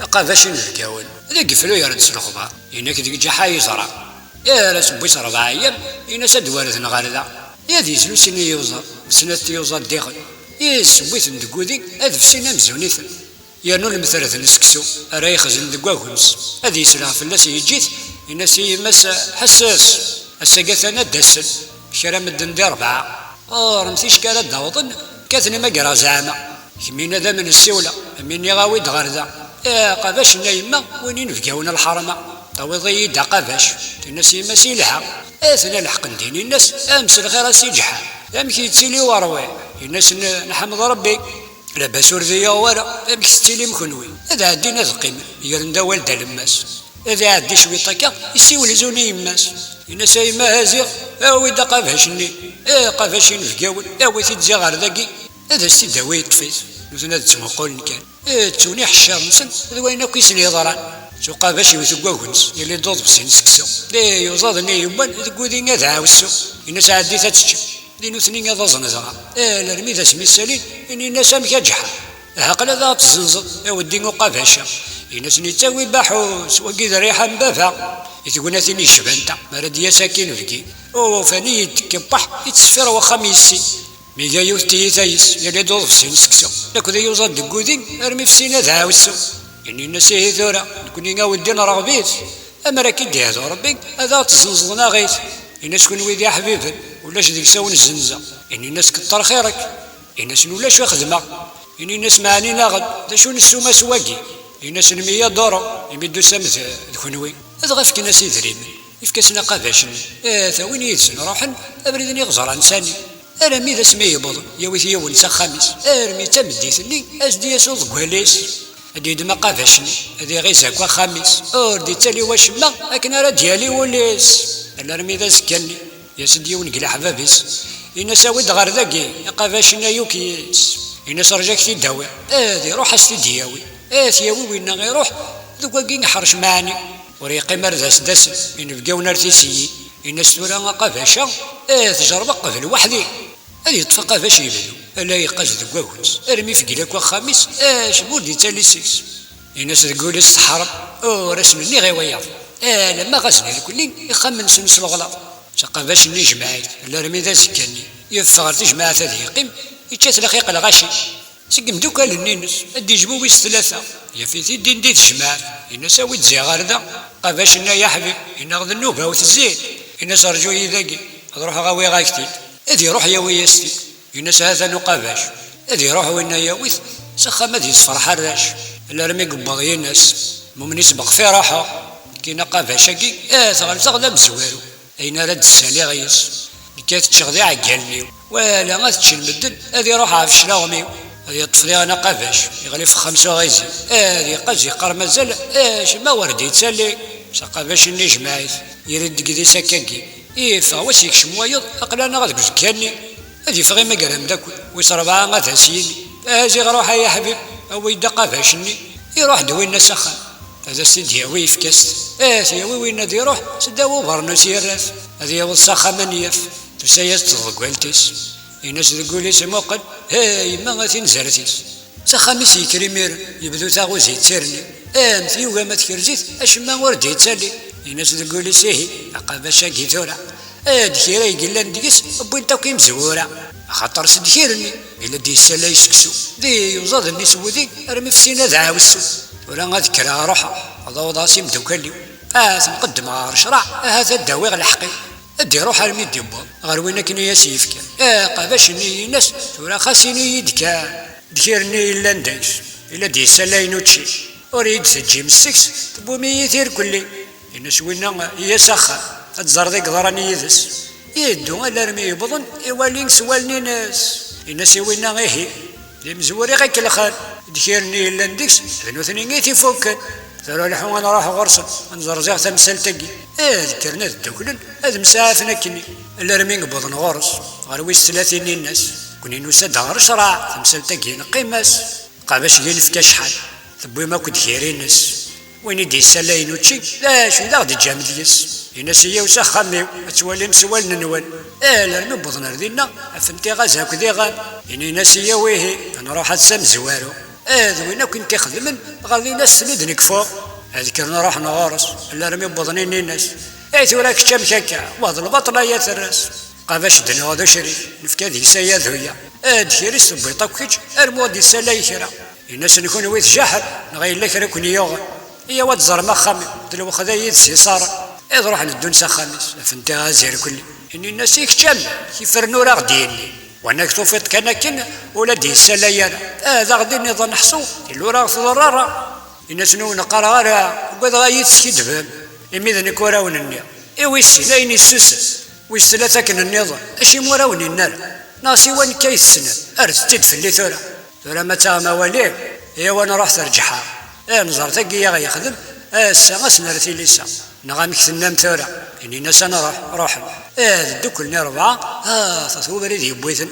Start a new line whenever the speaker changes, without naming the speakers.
قافاش نلقاون هذا قفلو يرد الخضار إنك ديك جحا يزرع يا لا سبويس 4 أيام إنا ساد وارثنا غاردا يا ذي سلو سني يوزر سنة يوزر ديغل يا سبويت ندقودي هذا في سنة مزونيث يا نول المثلث نسكسو راه يخزن دقاكونس هذه يسرع فلاس يجيت إنا سي مس حساس السقاثنا دسل شرا مدن دي 4 رمتيش كالا داوطن كاثني ما قرا زعما كمينا ذا من السولة مني غاوي دغردا قافاش نايمة وين نفقاونا الحرمة طويضي يدا قافاش الناس يما سيلها اثنا الحق نديني الناس امس الغير سيجحا ام كيتسيلي وروي الناس نحمد ربي لاباس ورذيا ورا ام كيتسيلي مكنوي هذا عدينا ذقيم يرندا والدا لماس هذا عدي شوي طكا يسيول زوني يماس الناس يما هازيغ اوي دا قافاشني قافاش نفقاون اوي تيتزي غير ذاكي هذا سيدا وي طفيت نوثنا تسمقول كان توني حشار نسن وين كيسني يضران سوقا باش يوثقوكنس يلي دوض بسين سكسو لي يوزادني يوان ذكودي غا عاوسو الناس عادي تتشم لي نوثني غا زنزغا لا رمي ذا سمي السالين ان الناس مكاجحه عقل ذا تزنزط ودي وقا باشا الناس نيتاوي باحوس وكيد ريحه مبافا يتقولنا ثاني شبانتا مراد ساكن فيكي او فاني يتكبح يتصفر وخميسي ميجا يوثتي تايس يلي دوض بسين سكسو لكو ذا يوزاد دكودي ارمي في سينا ذا عاوسو إني الناس هي ثورة نكوني ناودينا رغبيت أما راه كي ديهاتو ربي هذا تزنزلنا غيت الناس كون ويدي حبيبا ولاش ديك ساون الزنزة إني الناس كتر خيرك الناس ولاش خدمة إني الناس معنينا غد دا شو نسوما سواكي الناس 100 دورة يمدو سامت ذكونوي هذا غافك الناس يدريم يفكاسنا قافاشن ثاوين يدسن روحن أبردني غزر انساني أرمي ذا سمي يبض يويث يونس خامس أرمي تمديثني أزدي يسوض كواليس هادي ما قافاشني هادي غير زاكوا خامس اوردي تالي واش ما لكن راه ديالي وليس الا رمي ذا سكني يا سيدي ونقلع حبابيس الناس ويد غير ذاكي قافاشنا يوكيس الناس رجاك تيداوي هادي روح استدياوي ثياوي وين غير روح ذوك كي نحرش معاني وريقي مرذاس داس من بقاو نرتيسي الناس تورا قافاشا تجرب قفل وحدي هادي يطفى قافاش يبدو الا يقاش ذكواكوس ارمي في كيلاكوا خامس شبودي تالي سيكس الناس تقول الصحراء رسمني غير وياض لما غسل الكل يخمن سنس الغلاط شقا باش ني جماعي لا رمي ذا سكاني يفغر تجماعة هذه يقيم يتشات الخيق الغاشي سقم دوكا للنينس ادي جبويس 3 يا في ثي دين ديت جماعة الناس ويد زي غارده قافاش نا يا حبيب إن غد النوبة وتزيد الناس رجو يذاقي روح غاوي غاكتي هذي روح يا ويستي الناس هذا نقافاش هذي روح وين ياويث سخا ما يصفر حراش الا رمي قباضي الناس ممن يسبق في راحه كي نقافاش كي تغلب بزوارو اين رد السالي غيس كي تشغلي عقالني ولا ما تشي المدن هذي روح عفش لاغميو هذي يطفلي انا قافاش يغلي في 5 غيزي هذي قازي قر مازال ما وردي يتسالي سقافاش ني جماعيت يرد كدي سكاكي فهو سيكشم وايض اقلانا غادي كاني هذي فغي ما قال داك ويس 4 غاتهسيني هازي غروح يا حبيب هو يدا قافاشني يروح دوي الناس خان هذا سيدي وي في كاست سيوي وين غادي يروح سداو برنوس يراث هذه هو الساخه منيف تسيس تصدق والتيس الناس تقول سموقل هاي ما غادي نزرتيس سخامس يكريمير يبدو تاغو زيت سيرني امثي وما تكرزيت اش ما وردي تسالي الناس تقول سيهي عقباشا كي ثورة دكيرا يقلان ديكس بوين تاو كيم زورا خاطر سدكيرني إلا دي السلا يسكسو دي يوزاد الناس ودي رمي في سينا ذا عاوسو ولا غادكرا روحا هذا وضاسي مدوكاليو تنقدم غار شرع هذا الدواغ الحقي ادي روح رمي ديبا غير وين كنا ياسيف كان قافاش ني ناس ثورا خاصيني يدكا دكيرني إلا ندايس إلا دي السلا ينوتشي وريد تجي من السكس تبومي يثير كلي الناس وينا يسخر تزردي قدراني يدس يدو الا رمي يبضن يوالين سوالني ناس الناس وينا غيهي اللي مزوري غير كالخال دكيرني الا ندكس ثنوثني غيتي فوكن ثرا لحو انا راح غرسن نزرزيغ تمثال تاكي ذكرنا الدوكلن هذا مسافنا كني الا رمي قبضن غرس غير ويس 30 الناس كوني نوساد غير شرع تمثال تاكي نقيماس قاباش ينفكا شحال ثبوي ما كنت خيري الناس وين يدي السلا ينوتشي لا شو ذا غادي جامد يس الناس هي وسخميو تولي مسوال ننوال لا نبض نردينا فهمتي غازاك ذي غان الناس هي ويهي انا روح هسام زوارو هذا وين كنت يخدمن غادي ناس سند نكفو هذيك نروح نغارس لا رمي بضنين الناس اي وراك تشمك هكا وهذا البطل يا الراس قافاش دنا هذا شري نفكا ذيك سياد هي ديري سبي طاكيج المودي سالا يكرا الناس نكون ويث جاحر نغير لك راه كون يوغ هي واد زرما خامي دلو خذا يد سيصار اذ روح ندون خامس فانت زير كل اني الناس يكتم كيفرنوا راه غديني وانا كتوفيت كان ولا دي سالا هذا غادي نظن نحصو اللي راه في ضراره الناس نو نقرا راه وقد غايت كيدبان إميذا نكوراون النيا ويش لاين السوس ويش ثلاثة كن النظام أشي موراون النار ناسي وين كيس سنة أرث تدفلي ثورة متى ما وليه وانا رحت رجحها نزار تاقيا غيخدم الساعة سنرثي ليسا نغامك ثنام ثورة إني ناس أنا روح الدكل نربعة تثوب ريدي بويثن